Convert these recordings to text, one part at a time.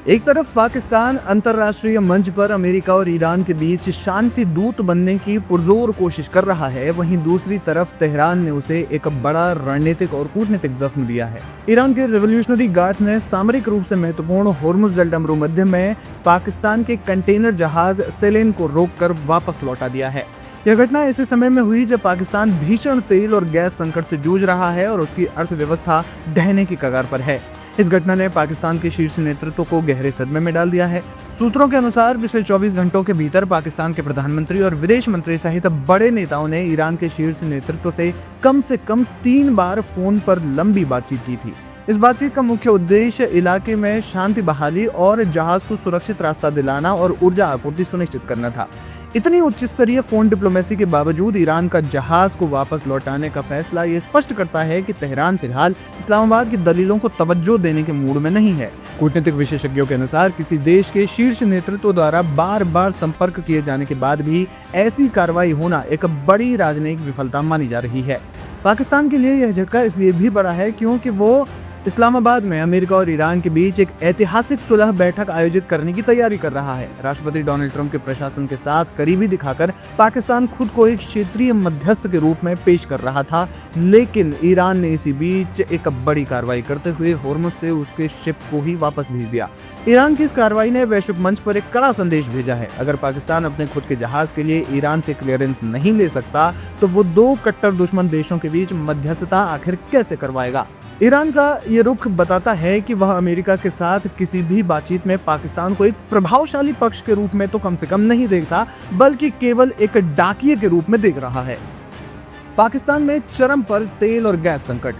एक तरफ पाकिस्तान अंतर्राष्ट्रीय मंच पर अमेरिका और ईरान के बीच शांति दूत बनने की पुरजोर कोशिश कर रहा है, वहीं दूसरी तरफ तेहरान ने उसे एक बड़ा रणनीतिक और कूटनीतिक जख्म दिया है। ईरान के रेवोल्यूशनरी गार्ड्स ने सामरिक रूप से महत्वपूर्ण होर्मुज जल मरुमध्य में पाकिस्तान के कंटेनर जहाज सेलेन को रोककर वापस लौटा दिया है। यह घटना ऐसे समय में हुई जब पाकिस्तान भीषण तेल और गैस संकट से जूझ रहा है और उसकी अर्थव्यवस्था ढहने की कगार पर है। इस घटना ने पाकिस्तान के शीर्ष नेतृत्व को गहरे सदमे में डाल दिया है। सूत्रों के अनुसार पिछले 24 घंटों के भीतर पाकिस्तान के प्रधानमंत्री और विदेश मंत्री सहित बड़े नेताओं ने ईरान के शीर्ष नेतृत्व से कम 3 बार फोन पर लंबी बातचीत की थी। इस बातचीत का मुख्य उद्देश्य इलाके में शांति बहाली और जहाज को सुरक्षित रास्ता दिलाना और ऊर्जा आपूर्ति सुनिश्चित करना था। इतनी उच्च स्तरीय फोन डिप्लोमेसी के बावजूद ईरान का जहाज को वापस लौटाने का फैसला ये स्पष्ट करता है कि तेहरान फिलहाल इस्लामाबाद की दलीलों को तवज्जो देने के मूड में नहीं है। कूटनीतिक विशेषज्ञों के अनुसार किसी देश के शीर्ष नेतृत्व द्वारा बार बार संपर्क किए जाने के बाद भी ऐसी कार्रवाई होना एक बड़ी राजनयिक विफलता मानी जा रही है। पाकिस्तान के लिए यह झटका इसलिए भी बड़ा है क्योंकि वो इस्लामाबाद में अमेरिका और ईरान के बीच एक ऐतिहासिक सुलह बैठक आयोजित करने की तैयारी कर रहा है। राष्ट्रपति डोनाल्ड ट्रंप के प्रशासन के साथ करीबी दिखाकर पाकिस्तान खुद को एक क्षेत्रीय मध्यस्थ के रूप में पेश कर रहा था, लेकिन ईरान ने इसी बीच एक बड़ी कार्रवाई करते हुए होर्मुज से उसके शिप को ही वापस भेज दिया। ईरान की इस कार्रवाई ने वैश्विक मंच पर एक कड़ा संदेश भेजा है। अगर पाकिस्तान अपने खुद के जहाज के लिए ईरान से क्लियरेंस नहीं ले सकता तो वो दो कट्टर दुश्मन देशों के बीच मध्यस्थता आखिर कैसे करवाएगा। ईरान का ये रुख बताता है कि वह अमेरिका के साथ किसी भी बातचीत में पाकिस्तान को एक प्रभावशाली पक्ष के रूप में तो कम से कम नहीं देखता, बल्कि केवल एक डाकिये के रूप में देख रहा है। पाकिस्तान में चरम पर तेल और गैस संकट।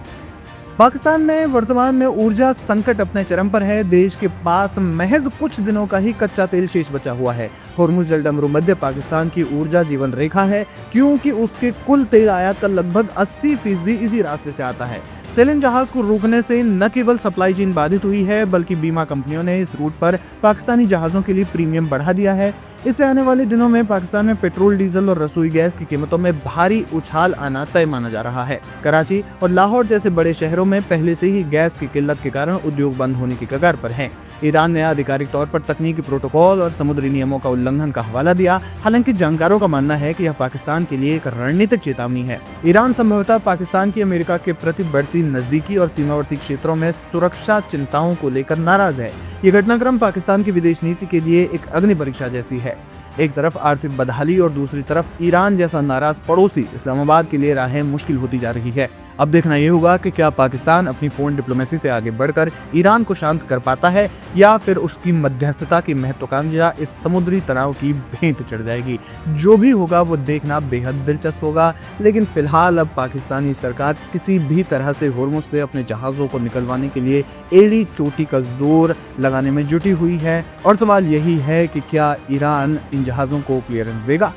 पाकिस्तान में वर्तमान में ऊर्जा संकट अपने चरम पर है। देश के पास महज कुछ दिनों का ही कच्चा तेल शेष बचा हुआ है। होर्मुज जल मरुमध्य पाकिस्तान की ऊर्जा जीवन रेखा है, क्योंकि उसके कुल तेल आयात का लगभग 80% इसी रास्ते से आता है। सेलेन जहाज को रोकने से न केवल सप्लाई चेन बाधित हुई है, बल्कि बीमा कंपनियों ने इस रूट पर पाकिस्तानी जहाजों के लिए प्रीमियम बढ़ा दिया है। इससे आने वाले दिनों में पाकिस्तान में पेट्रोल, डीजल और रसोई गैस की कीमतों में भारी उछाल आना तय माना जा रहा है। कराची और लाहौर जैसे बड़े शहरों में पहले से ही गैस की किल्लत के कारण उद्योग बंद होने की कगार पर हैं। ईरान ने आधिकारिक तौर पर तकनीकी प्रोटोकॉल और समुद्री नियमों का उल्लंघन का हवाला दिया। हालांकि जानकारों का मानना है कि यह पाकिस्तान के लिए एक रणनीतिक चेतावनी है। ईरान संभवतः पाकिस्तान की अमेरिका के प्रति बढ़ती नजदीकी और सीमावर्ती क्षेत्रों में सुरक्षा चिंताओं को लेकर नाराज है। ये घटनाक्रम पाकिस्तान की विदेश नीति के लिए एक अग्नि परीक्षा जैसी है। एक तरफ आर्थिक बदहाली और दूसरी तरफ ईरान जैसा नाराज पड़ोसी इस्लामाबाद के लिए राहें मुश्किल होती जा रही है। अब देखना यह होगा कि क्या पाकिस्तान अपनी फोन डिप्लोमेसी से आगे बढ़कर ईरान को शांत कर पाता है, या फिर उसकी मध्यस्थता की महत्वाकांक्षा इस समुद्री तनाव की भेंट चढ़ जाएगी। जो भी होगा वो देखना बेहद दिलचस्प होगा, लेकिन फिलहाल अब पाकिस्तानी सरकार किसी भी तरह से होर्मुज से अपने जहाज़ों को निकलवाने के लिए एड़ी चोटी का जोर लगाने में जुटी हुई है। और सवाल यही है कि क्या ईरान इन जहाज़ों को क्लियरेंस देगा।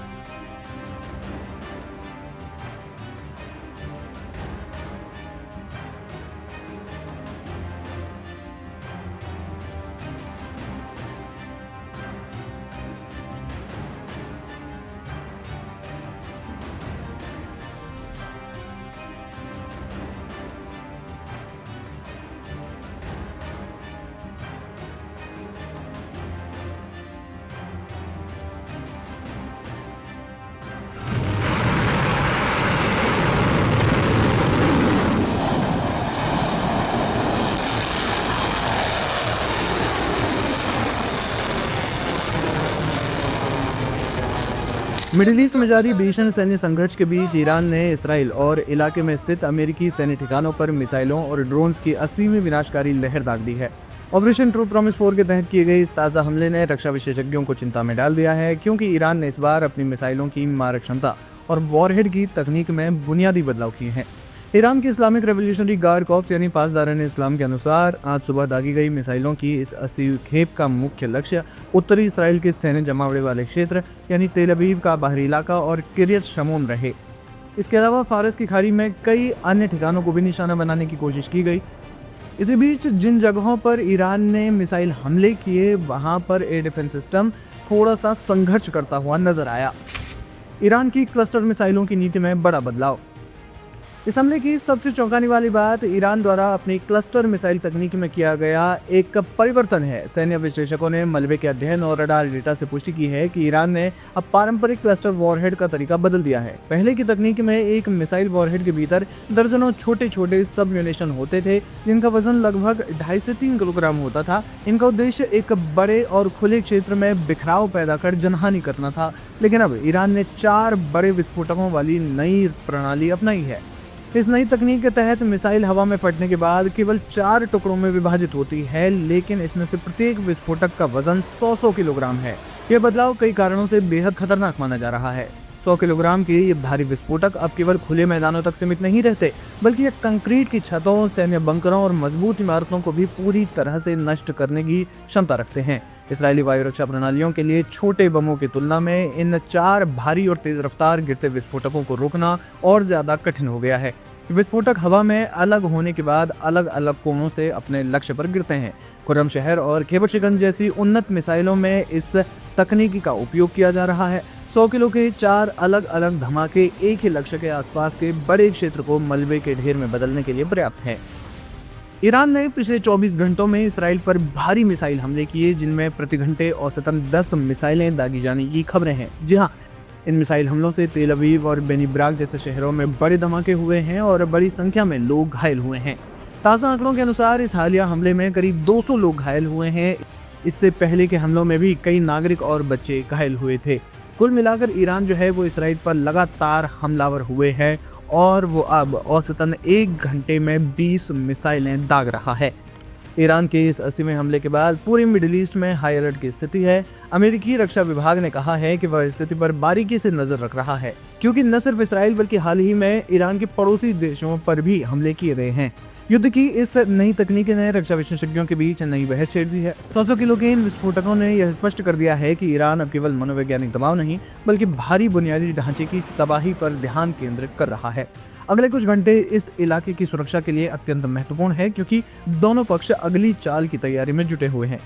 मिडिल ईस्ट में जारी भीषण सैन्य संघर्ष के बीच ईरान ने इसराइल और इलाके में स्थित अमेरिकी सैन्य ठिकानों पर मिसाइलों और ड्रोन्स की 80वीं विनाशकारी लहर दाग दी है। ऑपरेशन ट्रू प्रॉमिस 4 के तहत किए गए इस ताज़ा हमले ने रक्षा विशेषज्ञों को चिंता में डाल दिया है, क्योंकि ईरान ने इस बार अपनी मिसाइलों की मारक क्षमता और वॉरहेड की तकनीक में बुनियादी बदलाव किए हैं। ईरान की इस्लामिक रेवोल्यूशनरी गार्ड कॉर्प्स यानी पासदारान-ए-इस्लाम के अनुसार आज सुबह दागी गई मिसाइलों की इस 80वीं खेप का मुख्य लक्ष्य उत्तरी इसराइल के सैन्य जमावड़े वाले क्षेत्र यानी तेल अवीव का बाहरी इलाका और किर्यत शमोन रहे। इसके अलावा फारस की खाड़ी में कई अन्य ठिकानों को भी निशाना बनाने की कोशिश की गई। इसी बीच जिन जगहों पर ईरान ने मिसाइल हमले किए वहां पर एयर डिफेंस सिस्टम थोड़ा सा संघर्ष करता हुआ नजर आया। ईरान की क्लस्टर मिसाइलों की नीति में बड़ा बदलाव। इस हमले की सबसे चौंकाने वाली बात ईरान द्वारा अपनी क्लस्टर मिसाइल तकनीक में किया गया एक परिवर्तन है। सैन्य विश्लेषकों ने मलबे के अध्ययन और रडार डेटा से पुष्टि की है कि ईरान ने अब पारंपरिक क्लस्टर वॉरहेड का तरीका बदल दिया है। पहले की तकनीक में एक मिसाइल वॉरहेड के भीतर दर्जनों छोटे छोटे सब म्यूनिशन होते थे, जिनका वजन लगभग 2.5 से 3 किलोग्राम होता था। इनका उद्देश्य एक बड़े और खुले क्षेत्र में बिखराव पैदा कर जनहानि करना था। लेकिन अब ईरान ने 4 बड़े विस्फोटकों वाली नई प्रणाली अपनाई है। इस नई तकनीक के तहत मिसाइल हवा में फटने के बाद केवल 4 टुकड़ों में विभाजित होती है, लेकिन इसमें से प्रत्येक विस्फोटक का वजन 100 किलोग्राम है। यह बदलाव कई कारणों से बेहद खतरनाक माना जा रहा है। 100 किलोग्राम के ये भारी विस्फोटक अब केवल खुले मैदानों तक सीमित नहीं रहते, बल्कि ये कंक्रीट की छतों, सैन्य बंकरों और मजबूत इमारतों को भी पूरी तरह से नष्ट करने की क्षमता रखते हैं। इसराइली वायु रक्षा प्रणालियों के लिए छोटे बमों की तुलना में इन 4 भारी और तेज रफ्तार गिरते विस्फोटकों को रोकना और ज्यादा कठिन हो गया है। विस्फोटक हवा में अलग होने के बाद अलग अलग कोणों से अपने लक्ष्य पर गिरते हैं। खुर्रमशहर और खैबर शिकन जैसी उन्नत मिसाइलों में इस तकनीकी का उपयोग किया जा रहा है। 100 किलो के 4 अलग अलग धमाके एक ही लक्ष्य के आसपास के बड़े क्षेत्र को मलबे के ढेर में बदलने के लिए पर्याप्त हैं। ईरान ने पिछले 24 घंटों में इसराइल पर भारी मिसाइल हमले किए, जिनमें प्रति घंटे औसतन 10 मिसाइलें दागी जाने की खबरें हैं। जी हाँ, इन मिसाइल हमलों से तेल अवीव और बेनी ब्राक जैसे शहरों में बड़े धमाके हुए हैं और बड़ी संख्या में लोग घायल हुए हैं। ताज़ा आंकड़ों के अनुसार इस हालिया हमले में करीब 200 लोग घायल हुए हैं। इससे पहले के हमलों में भी कई नागरिक और बच्चे घायल हुए थे। कुल मिलाकर ईरान जो है वो इसराइल पर लगातार हमलावर हुए हैं और वो अब औसतन 1 घंटे में 20 मिसाइलें दाग रहा है। ईरान के इस 80वें हमले के बाद पूरे मिडिल ईस्ट में हाई अलर्ट की स्थिति है। अमेरिकी रक्षा विभाग ने कहा है कि वह स्थिति पर बारीकी से नजर रख रहा है, क्योंकि न सिर्फ इसराइल बल्कि हाल ही में ईरान के पड़ोसी देशों पर भी हमले किए गए हैं। युद्ध की इस नई तकनीक ने रक्षा विशेषज्ञों के बीच नई बहस छेड़ दी है। 100 किलो के इन विस्फोटकों ने यह स्पष्ट कर दिया है कि ईरान अब केवल मनोवैज्ञानिक दबाव नहीं, बल्कि भारी बुनियादी ढांचे की तबाही पर ध्यान केंद्रित कर रहा है। अगले कुछ घंटे इस इलाके की सुरक्षा के लिए अत्यंत महत्वपूर्ण है, क्योंकि दोनों पक्ष अगली चाल की तैयारी में जुटे हुए हैं।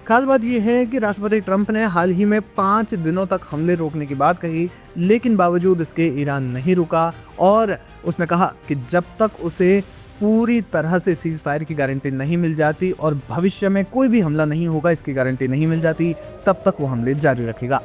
खास बात यह है कि राष्ट्रपति ट्रंप ने हाल ही में 5 दिनों तक हमले रोकने की बात कही, लेकिन बावजूद इसके ईरान नहीं रुका और उसने कहा कि जब तक उसे पूरी तरह से सीज फायर की गारंटी नहीं मिल जाती और भविष्य में कोई भी हमला नहीं होगा इसकी गारंटी नहीं मिल जाती, तब तक वो हमले जारी रखेगा।